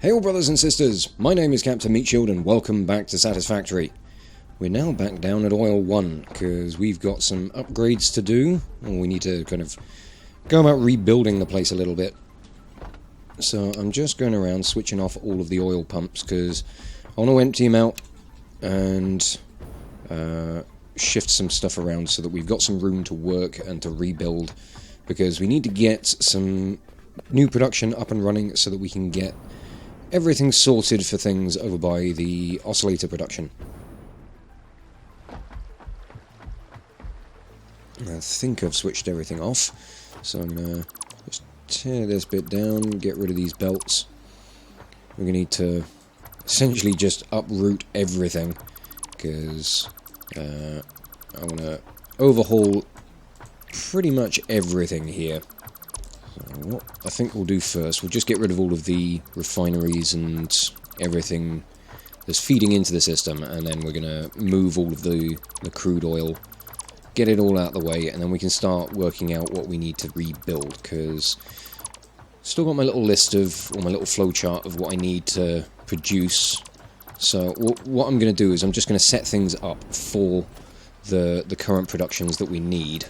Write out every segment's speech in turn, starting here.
Hey all brothers and sisters, my name is Captain Meatshield and welcome back to Satisfactory. We're now back down at Oil 1 because we've got some upgrades to do, and we need to kind of go about rebuilding the place a little bit. So I'm just going around switching off all of the oil pumps because I want to empty them out and shift some stuff around so that we've got some room to work and to rebuild, because we need to get some new production up and running so that we can get everything sorted for things over by the oscillator production. I think I've switched everything off, so I'm going to just tear this bit down, get rid of these belts. We're going to need to essentially just uproot everything, because I want to overhaul pretty much everything here. What I think we'll do first, we'll just get rid of all of the refineries and everything that's feeding into the system, and then we're going to move all of the crude oil, get it all out of the way, and then we can start working out what we need to rebuild, because still got my little list of, or my little flowchart of what I need to produce. So what I'm going to do is I'm just going to set things up for the current productions that we need.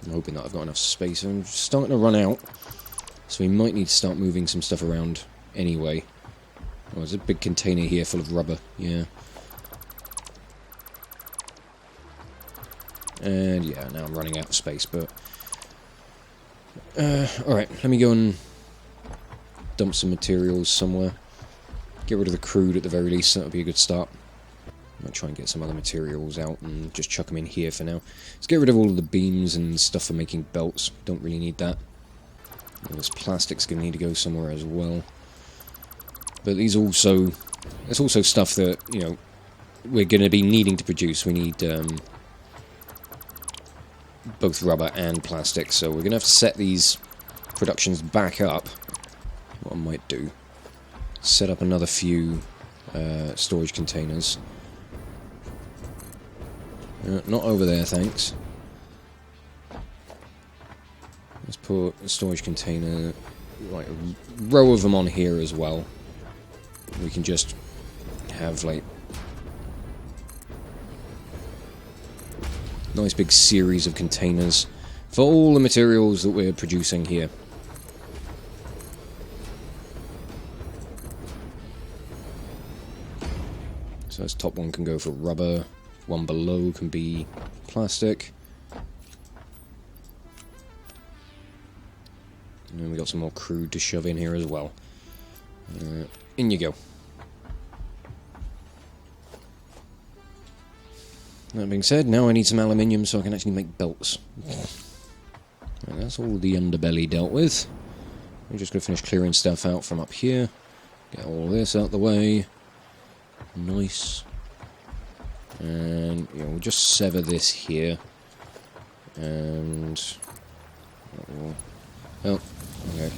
I'm hoping that I've got enough space. I'm starting to run out, so we might need to start moving some stuff around anyway. Oh, there's a big container here full of rubber, yeah. And yeah, now I'm running out of space, but... alright, let me go and dump some materials somewhere. Get rid of the crude at the very least, that'll be a good start. I'll try and get some other materials out and just chuck them in here for now. Let's get rid of all of the beams and stuff for making belts. Don't really need that. All this plastic's going to need to go somewhere as well. But these also... There's also stuff that, you know, we're going to be needing to produce. We need both rubber and plastic, so we're going to have to set these productions back up. What I might do, set up another few storage containers. Not over there, thanks. Let's put a storage container, like a row of them on here as well. We can just have, like, nice big series of containers for all the materials that we're producing here. So this top one can go for rubber. One below can be plastic. And then we got some more crude to shove in here as well. In you go. That being said, now I need some aluminium so I can actually make belts. Right, that's all the underbelly dealt with. We're just going to finish clearing stuff out from up here. Get all this out the way. Nice. And, you know, we'll just sever this here. And... oh, okay.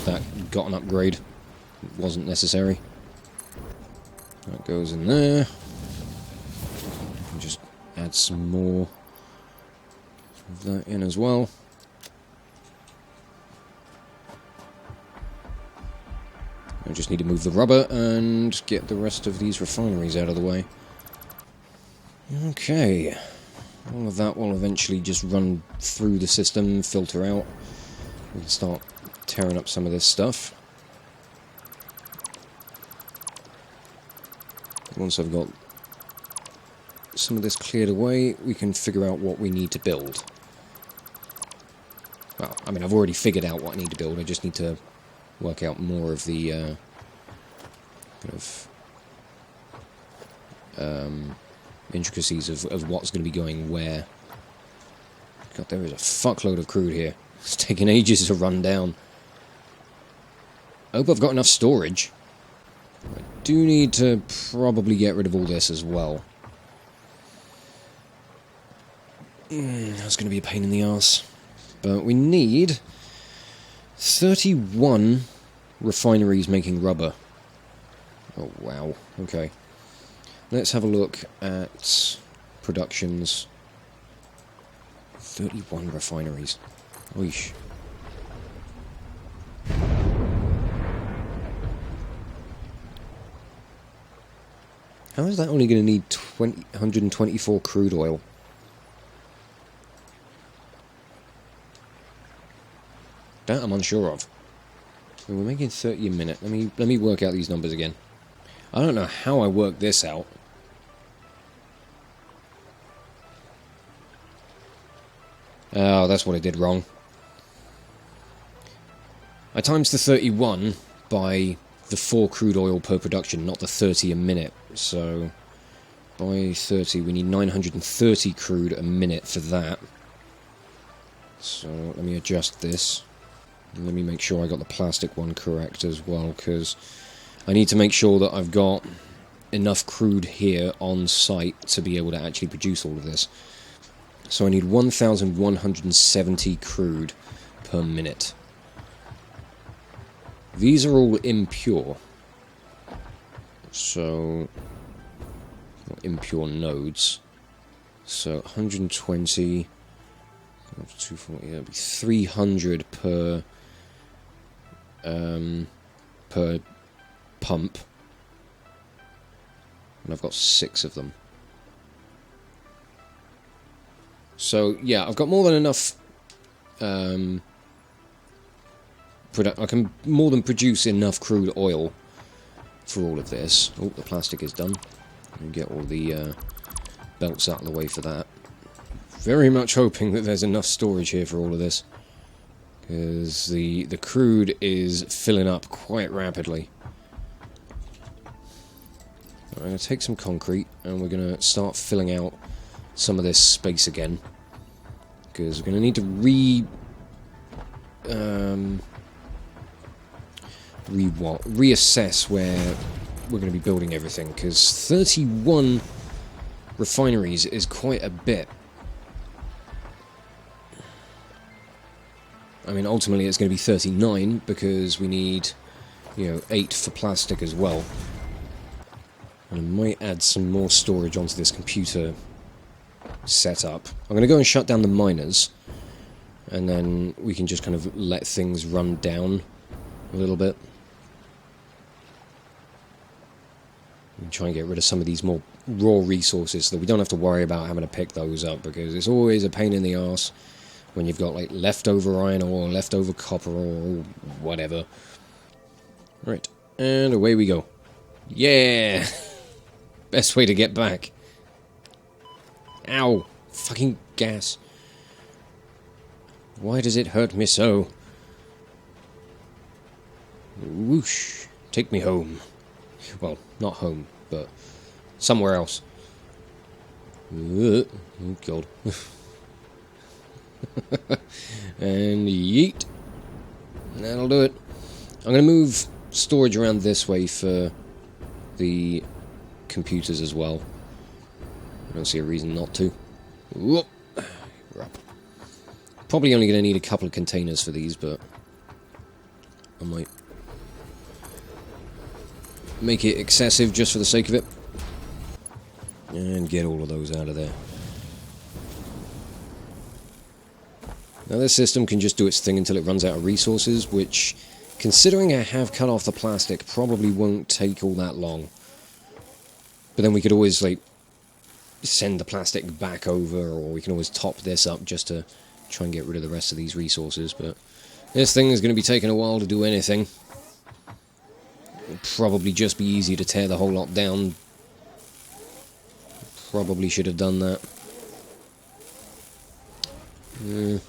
That got an upgrade. It wasn't necessary. That goes in there. And just add some more of that in as well. I just need to move the rubber and get the rest of these refineries out of the way. Okay, all of that will eventually just run through the system, filter out. We can start tearing up some of this stuff. Once I've got some of this cleared away, we can figure out what we need to build. Well, I mean, I've already figured out what I need to build, I just need to work out more of the kind of intricacies of what's going to be going where. God, there is a fuckload of crude here. It's taking ages to run down. I hope I've got enough storage. I do need to probably get rid of all this as well. That's going to be a pain in the arse. But we need 31 refineries making rubber. Oh, wow. Okay. Let's have a look at productions. 31 refineries. Oish. How is that only going to need 124 crude oil? That I'm unsure of. So we're making 30 a minute. Let me work out these numbers again. I don't know how I worked this out. Oh, that's what I did wrong. I times the 31 by the 4 crude oil per production, not the 30 a minute. So, by 30, we need 930 crude a minute for that. So, let me adjust this. And let me make sure I got the plastic one correct as well, because I need to make sure that I've got enough crude here on site to be able to actually produce all of this. So I need 1,170 crude per minute. These are all impure. So, impure nodes. So 120, 240, that'd be 300 per pump. And I've got 6 of them. So, yeah, I've got more than enough... I can more than produce enough crude oil for all of this. Oh, the plastic is done. And get all the belts out of the way for that. Very much hoping that there's enough storage here for all of this. Because the crude is filling up quite rapidly. I'm going to take some concrete and we're going to start filling out some of this space again, because we're going to need to reassess where we're going to be building everything, because 31 refineries is quite a bit. I mean, ultimately it's going to be 39, because we need, 8 for plastic as well. And I might add some more storage onto this computer setup. I'm going to go and shut down the miners, and then we can just kind of let things run down a little bit. And try and get rid of some of these more raw resources so that we don't have to worry about having to pick those up, because it's always a pain in the arse when you've got like leftover iron ore, leftover copper ore, whatever. Right, and away we go. Yeah! Best way to get back. Ow! Fucking gas. Why does it hurt me so? Whoosh. Take me home. Well, not home, but somewhere else. Oh, God. And yeet. That'll do it. I'm going to move storage around this way for the computers as well. I don't see a reason not to. Whoop. We're up. Probably only going to need a couple of containers for these, but I might make it excessive just for the sake of it. And get all of those out of there. Now this system can just do its thing until it runs out of resources, which, considering I have cut off the plastic, probably won't take all that long. But then we could always, like, send the plastic back over, or we can always top this up just to try and get rid of the rest of these resources. But this thing is going to be taking a while to do anything. It'll probably just be easier to tear the whole lot down. Probably should have done that. At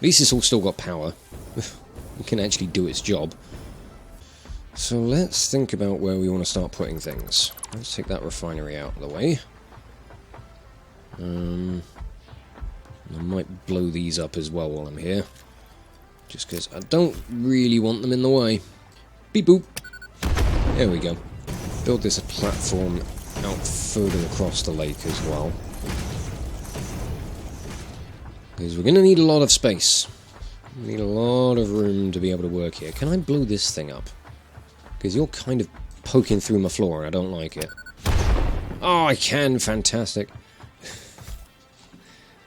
least it's all still got power. It can actually do its job. So let's think about where we want to start putting things. Let's take that refinery out of the way. I might blow these up as well while I'm here. Just because I don't really want them in the way. Beep boop. There we go. Build this platform out further across the lake as well. Because we're going to need a lot of space. We need a lot of room to be able to work here. Can I blow this thing up? Because you're kind of poking through my floor and I don't like it. Oh, I can! Fantastic.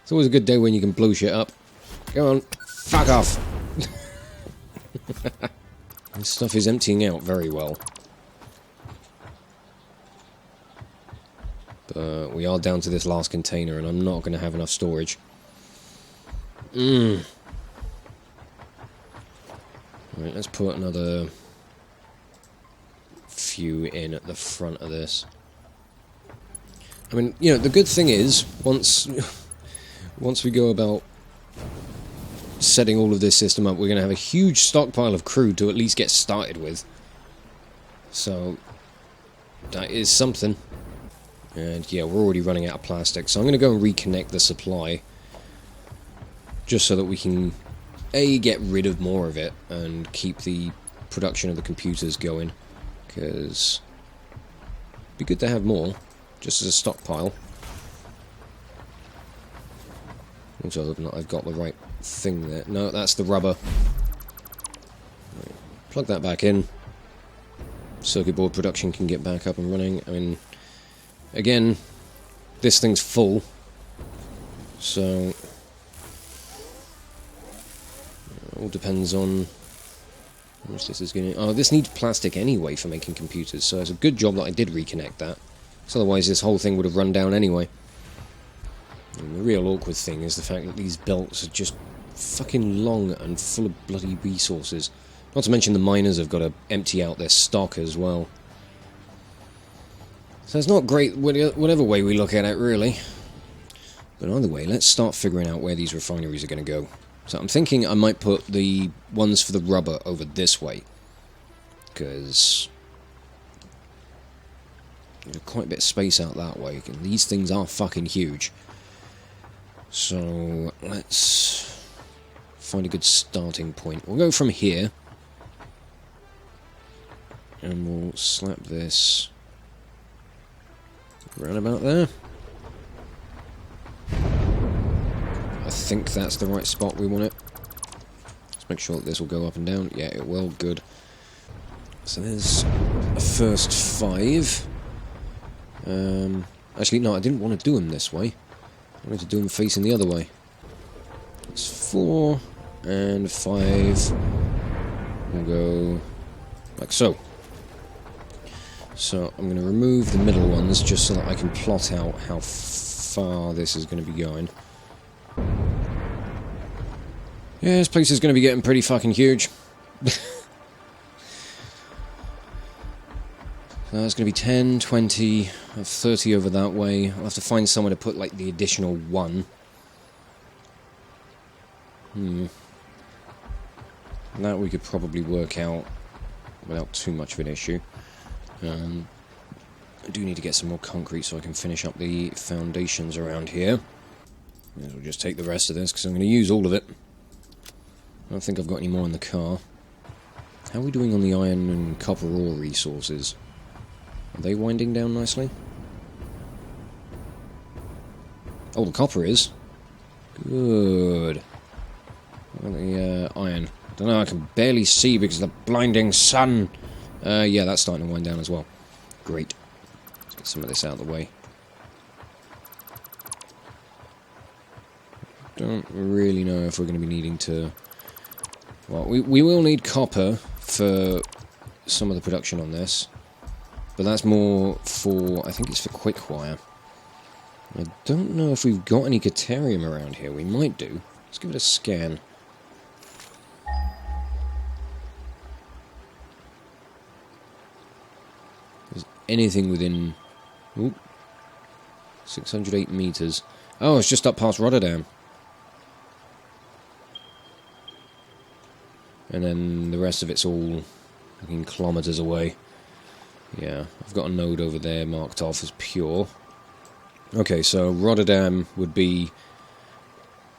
It's always a good day when you can blow shit up. Go on. Fuck off! This stuff is emptying out very well. We are down to this last container, and I'm not going to have enough storage. Right, let's put another few in at the front of this. I mean, you know, the good thing is, once we go about setting all of this system up, we're going to have a huge stockpile of crude to at least get started with. So, that is something. And yeah, we're already running out of plastic, so I'm going to go and reconnect the supply. Just so that we can, A, get rid of more of it, and keep the production of the computers going. Because it'd be good to have more, just as a stockpile. Also, hope not, I've got the right thing there. No, that's the rubber. Right, plug that back in. Circuit board production can get back up and running. I mean, again, this thing's full. So, it all depends on how much this is going to... Oh, this needs plastic anyway for making computers, so it's a good job that I did reconnect that. Because otherwise this whole thing would have run down anyway. And the real awkward thing is the fact that these belts are just fucking long and full of bloody resources. Not to mention the miners have got to empty out their stock as well. So it's not great whatever way we look at it, really. But either way, let's start figuring out where these refineries are going to go. So I'm thinking I might put the ones for the rubber over this way. Because there's quite a bit of space out that way. And these things are fucking huge. So let's find a good starting point. We'll go from here. And we'll slap this right about there. I think that's the right spot we want it. Let's make sure that this will go up and down. Yeah, it will. Good. So there's a first 5. Actually, no, I didn't want to do them this way. I wanted to do them facing the other way. It's 4 and 5. We'll go like so. So I'm going to remove the middle ones just so that I can plot out how far this is going to be going. Yeah, this place is going to be getting pretty fucking huge. So that's going to be 10, 20, 30 over that way. I'll have to find somewhere to put, like, the additional 1. That we could probably work out without too much of an issue. I do need to get some more concrete so I can finish up the foundations around here. We'll just take the rest of this, because I'm going to use all of it. I don't think I've got any more in the car. How are we doing on the iron and copper ore resources? Are they winding down nicely? Oh, the copper is. Good. What about the iron? I don't know, I can barely see because of the blinding sun. Yeah, that's starting to wind down as well. Great. Let's get some of this out of the way. Don't really know if we're going to be needing to... Well, we will need copper for some of the production on this. But that's more for... I think it's for quick wire. I don't know if we've got any Caterium around here. We might do. Let's give it a scan. There's anything within... Ooh, 608 meters. Oh, it's just up past Rotterdam. And then the rest of it's all fucking kilometers away. Yeah, I've got a node over there marked off as pure. Okay, so Rotterdam would be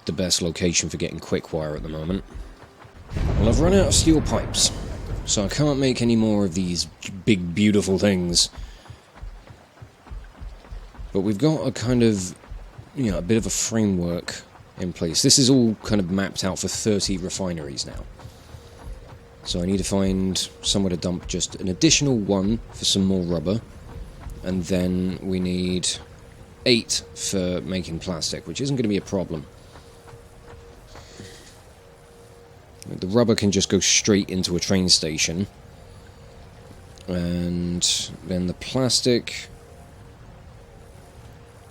the best location for getting quick wire at the moment. Well, I've run out of steel pipes, so I can't make any more of these big, beautiful things. But we've got a kind of, you know, a bit of a framework in place. This is all kind of mapped out for 30 refineries now. So I need to find somewhere to dump just an additional 1 for some more rubber. And then we need 8 for making plastic, which isn't going to be a problem. The rubber can just go straight into a train station. And then the plastic...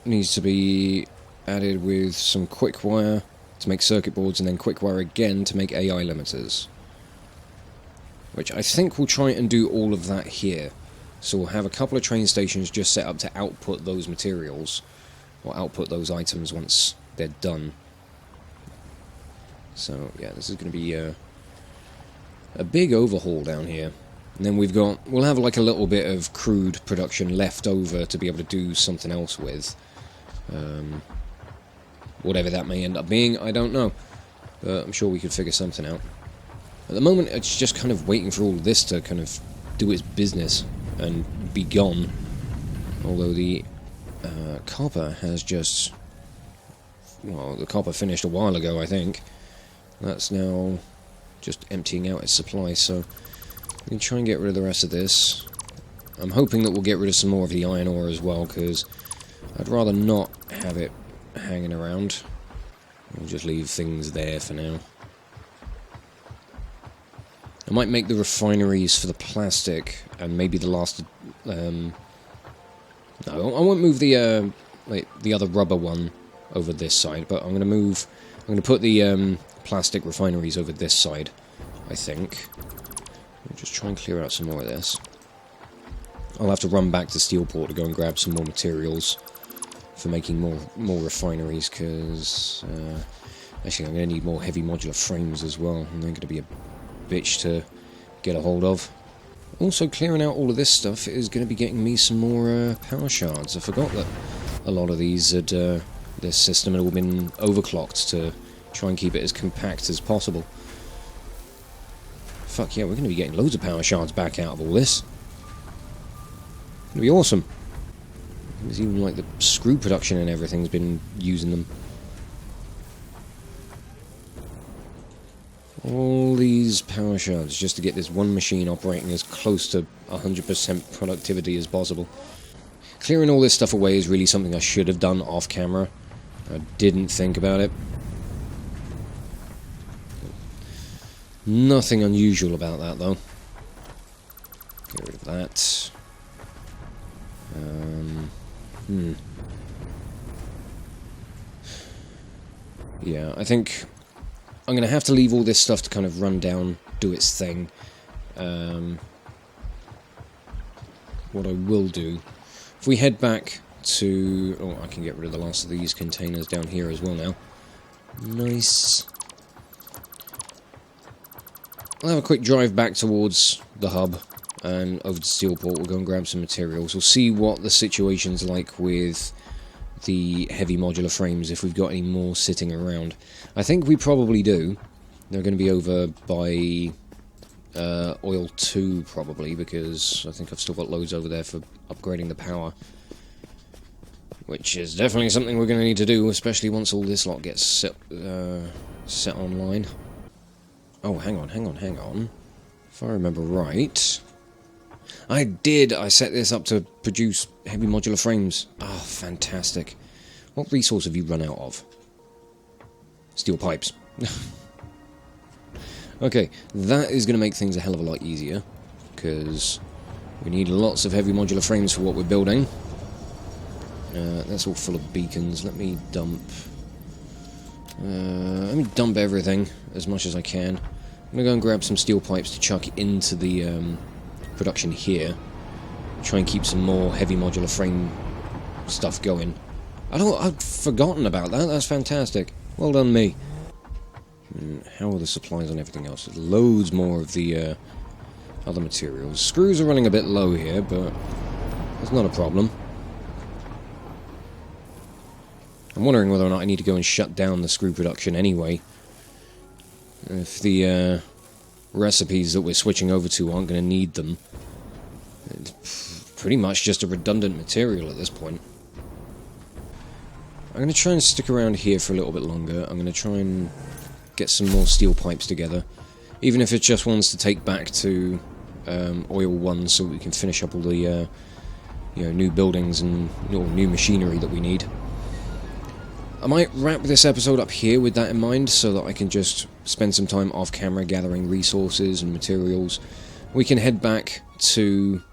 needs to be added with some quick wire to make circuit boards, and then quick wire again to make AI limiters. Which I think we'll try and do all of that here. So we'll have a couple of train stations just set up to output those materials, or output those items once they're done. So yeah, this is going to be a big overhaul down here. And then we'll have like a little bit of crude production left over to be able to do something else with. Whatever that may end up being, I don't know. But I'm sure we could figure something out. At the moment, it's just kind of waiting for all of this to kind of do its business and be gone. Although the copper has just... Well, the copper finished a while ago, I think. That's now just emptying out its supply, so... We can try and get rid of the rest of this. I'm hoping that we'll get rid of some more of the iron ore as well, because I'd rather not have it hanging around. We'll just leave things there for now. I might make the refineries for the plastic, and maybe the last... no, I won't move the other rubber one over this side, but I'm going to put the plastic refineries over this side, I think. We'll just try and clear out some more of this. I'll have to run back to Steelport to go and grab some more materials for making more refineries, because actually I'm going to need more heavy modular frames as well, and they're going to be a bitch to get a hold of. Also, clearing out all of this stuff is going to be getting me some more power shards. I forgot that a lot of these had this system had all been overclocked to try and keep it as compact as possible. Fuck yeah, we're going to be getting loads of power shards back out of all this. It's going to be awesome. There's even like the screw production and everything's been using them. All these power shards just to get this one machine operating as close to 100% productivity as possible. Clearing all this stuff away is really something I should have done off camera. I didn't think about it. Nothing unusual about that, though. Get rid of that. Yeah, I think I'm going to have to leave all this stuff to kind of run down, do its thing. What I will do, if we head back to... Oh, I can get rid of the last of these containers down here as well now. Nice. I'll have a quick drive back towards the hub and over to Steelport. We'll go and grab some materials. We'll see what the situation's like with the heavy modular frames, if we've got any more sitting around. I think we probably do. They're going to be over by Oil 2, probably, because I think I've still got loads over there for upgrading the power. Which is definitely something we're going to need to do, especially once all this lot gets set online. Oh, hang on. If I remember right... I set this up to produce heavy modular frames. Oh, fantastic. What resource have you run out of? Steel pipes. Okay, that is going to make things a hell of a lot easier, because we need lots of heavy modular frames for what we're building. That's all full of beacons. Let me dump everything as much as I can. I'm going to go and grab some steel pipes to chuck into the production here. Try and keep some more heavy modular frame stuff going. I'd forgotten about that. That's fantastic. Well done, me. How are the supplies on everything else? There's loads more of the other materials. Screws are running a bit low here, but that's not a problem. I'm wondering whether or not I need to go and shut down the screw production anyway. If the recipes that we're switching over to aren't going to need them. It's pretty much just a redundant material at this point. I'm going to try and stick around here for a little bit longer. I'm going to try and get some more steel pipes together. Even if it's just ones to take back to Oil 1 so we can finish up all the new buildings and new machinery that we need. I might wrap this episode up here with that in mind, so that I can just spend some time off camera gathering resources and materials. We can head back to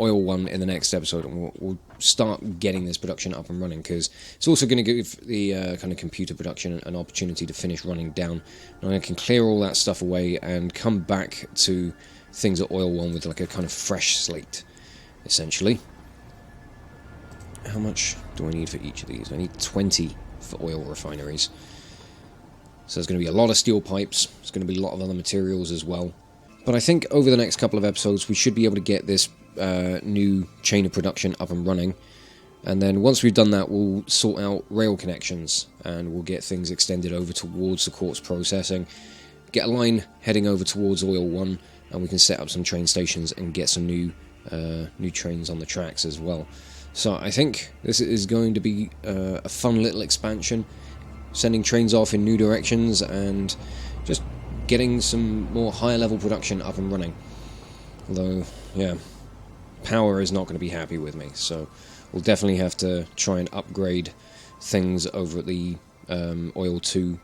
oil one in the next episode, and we'll start getting this production up and running, because it's also going to give the kind of computer production an opportunity to finish running down. And I can clear all that stuff away and come back to things at oil one with like a kind of fresh slate, essentially. How much do I need for each of these? I need 20 for oil refineries. So there's going to be a lot of steel pipes, there's going to be a lot of other materials as well. But I think over the next couple of episodes we should be able to get this new chain of production up and running. And then once we've done that, we'll sort out rail connections, and we'll get things extended over towards the quartz processing, get a line heading over towards oil 1, and we can set up some train stations and get some new trains on the tracks as well. So I think this is going to be a fun little expansion, sending trains off in new directions and just getting some more higher level production up and running. Although, yeah, power is not going to be happy with me, so we'll definitely have to try and upgrade things over at the oil 2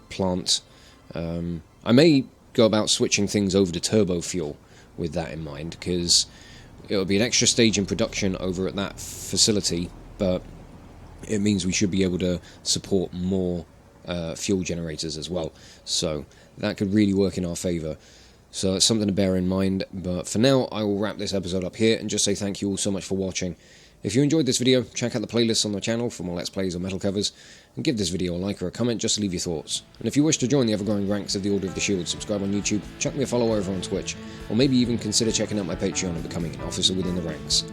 plant. I may go about switching things over to turbo fuel with that in mind, because it'll be an extra stage in production over at that facility, but it means we should be able to support more fuel generators as well. So that could really work in our favour. So it's something to bear in mind. But for now, I will wrap this episode up here and just say thank you all so much for watching. If you enjoyed this video, check out the playlists on the channel for more Let's Plays or metal covers, and give this video a like or a comment just to leave your thoughts. And if you wish to join the ever-growing ranks of the Order of the Shield, subscribe on YouTube, chuck me a follow over on Twitch, or maybe even consider checking out my Patreon and becoming an officer within the ranks.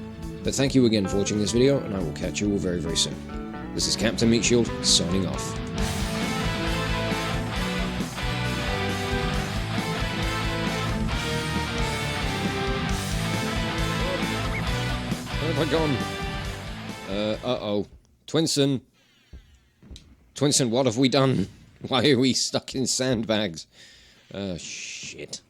But thank you again for watching this video, and I will catch you all very, very soon. This is Captain Meatshield, signing off. Where have I gone? Uh-oh. Twinson, what have we done? Why are we stuck in sandbags? Shit.